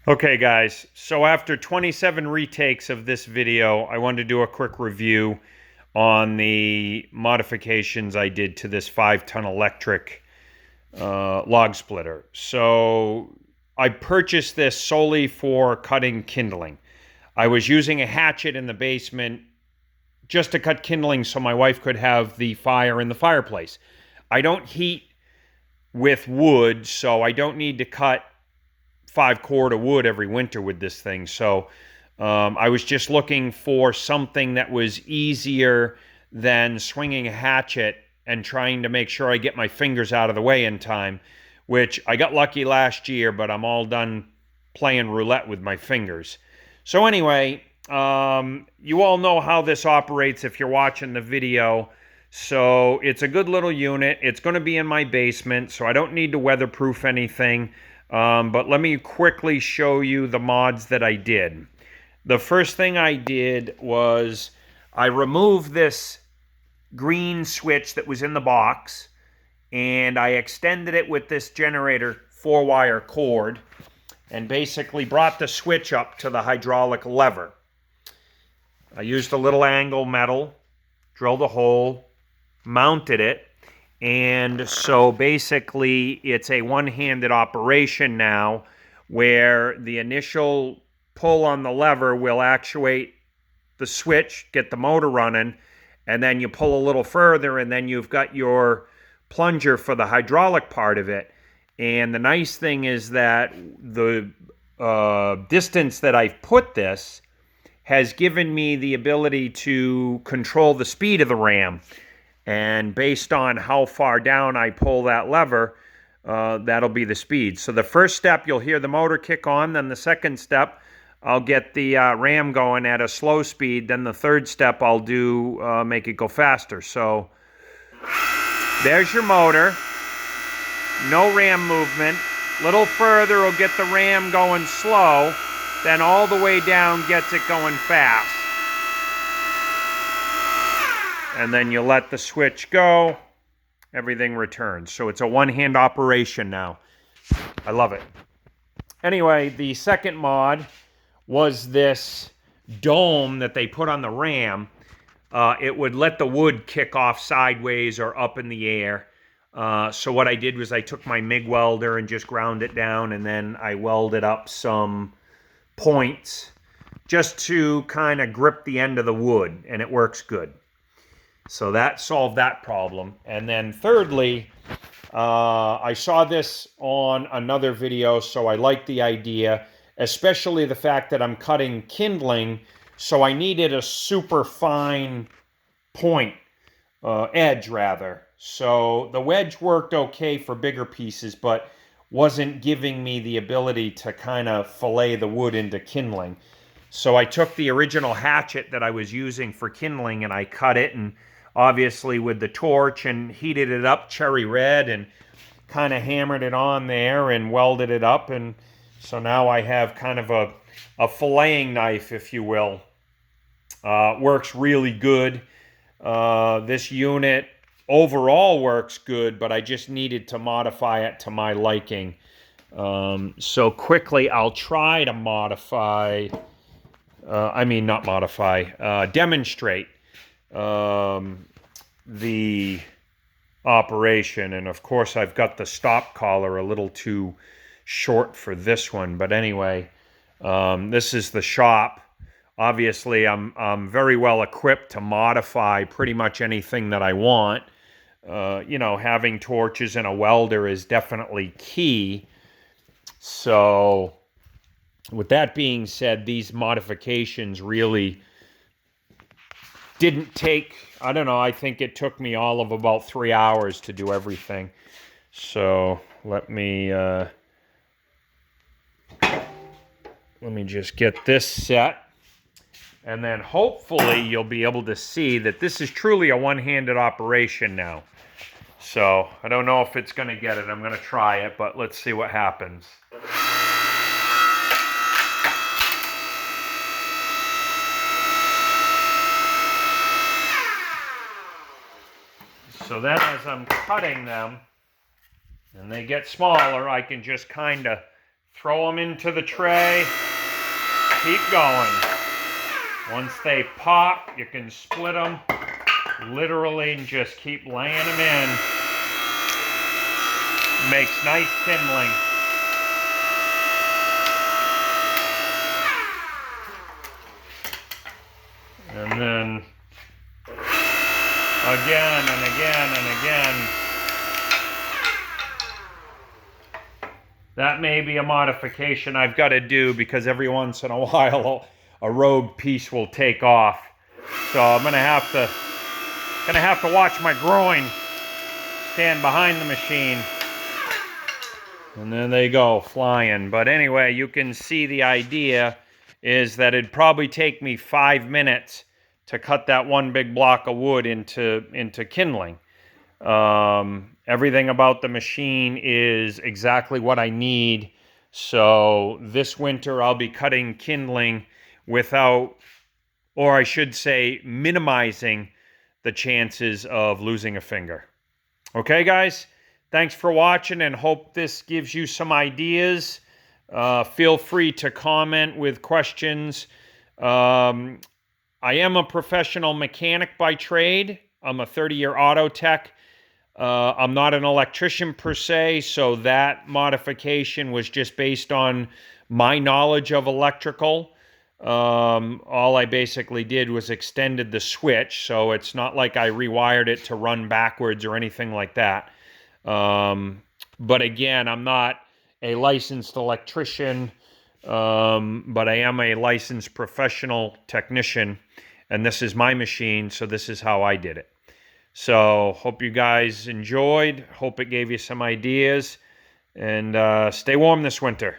Okay guys, so after 27 retakes of this video, I wanted to do a quick review on the modifications I did to this 5-ton electric log splitter. So I purchased this solely for cutting kindling. I was using a hatchet in the basement just to cut kindling so my wife could have the fire in the fireplace. I don't heat with wood, so I don't need to cut 5 cord of wood every winter with this thing. So I was just looking for something that was easier than swinging a hatchet and trying to make sure I get my fingers out of the way in time, which I got lucky last year, but I'm all done playing roulette with my fingers. So anyway, you all know how this operates if you're watching the video. So it's a good little unit. It's going to be in my basement, so I don't need to weatherproof anything. But let me quickly show you the mods that I did. The first thing I did was I removed this green switch that was in the box, and I extended it with this generator 4-wire cord and basically brought the switch up to the hydraulic lever. I used a little angle metal, drilled a hole, mounted it, and so basically it's a one-handed operation now where the initial pull on the lever will actuate the switch, get the motor running, and then you pull a little further and then you've got your plunger for the hydraulic part of it. And the nice thing is that the distance that I've put this has given me the ability to control the speed of the ram. And based on how far down I pull that lever, that'll be the speed. So the first step, you'll hear the motor kick on. Then the second step, I'll get the ram going at a slow speed. Then the third step, I'll do make it go faster. So there's your motor. No ram movement. Little further will get the ram going slow. Then all the way down gets it going fast. And then you let the switch go, everything returns. So it's a one-hand operation now. I love it. Anyway, the second mod was this dome that they put on the ram. It would let the wood kick off sideways or up in the air. So what I did was I took my MIG welder and just ground it down, and then I welded up some points just to kind of grip the end of the wood, and it works good. So that solved that problem. And then thirdly, I saw this on another video, so I like the idea, especially the fact that I'm cutting kindling, so I needed a super fine point, edge rather. So the wedge worked okay for bigger pieces, but wasn't giving me the ability to kind of fillet the wood into kindling. So I took the original hatchet that I was using for kindling and I cut it, and obviously with the torch, and heated it up cherry red and kind of hammered it on there and welded it up. And so now I have kind of a filleting knife, if you will. Works really good. This unit overall works good, but I just needed to modify it to my liking. So quickly, I'll try to demonstrate the operation. And of course I've got the stop collar a little too short for this one, but anyway, this is the shop. Obviously I'm very well equipped to modify pretty much anything that I want. You know, having torches and a welder is definitely key. So with that being said, these modifications really didn't take, I don't know, I think it took me all of about 3 hours to do everything. So let me just get this set. And then hopefully you'll be able to see that this is truly a one-handed operation now. So I don't know if it's going to get it. I'm going to try it, but let's see what happens. So then as I'm cutting them, and they get smaller, I can just kind of throw them into the tray, keep going. Once they pop, you can split them literally and just keep laying them in. Makes nice kindling. And then again and again and again. That may be a modification I've got to do because every once in a while a rogue piece will take off. So I'm gonna have to watch my groin, stand behind the machine. And then they go flying. But anyway, you can see the idea is that it'd probably take me 5 minutes to cut that one big block of wood into kindling. Everything about the machine is exactly what I need. So this winter I'll be cutting kindling without, or I should say, minimizing the chances of losing a finger. Okay, guys? Thanks for watching and hope this gives you some ideas. Feel free to comment with questions. I am a professional mechanic by trade. I'm a 30-year auto tech. I'm not an electrician per se, so that modification was just based on my knowledge of electrical. All I basically did was extended the switch, so it's not like I rewired it to run backwards or anything like that. But again, I'm not a licensed electrician, but I am a licensed professional technician, and this is my machine, so this is how I did it. So hope you guys enjoyed. Hope it gave you some ideas. And stay warm this winter.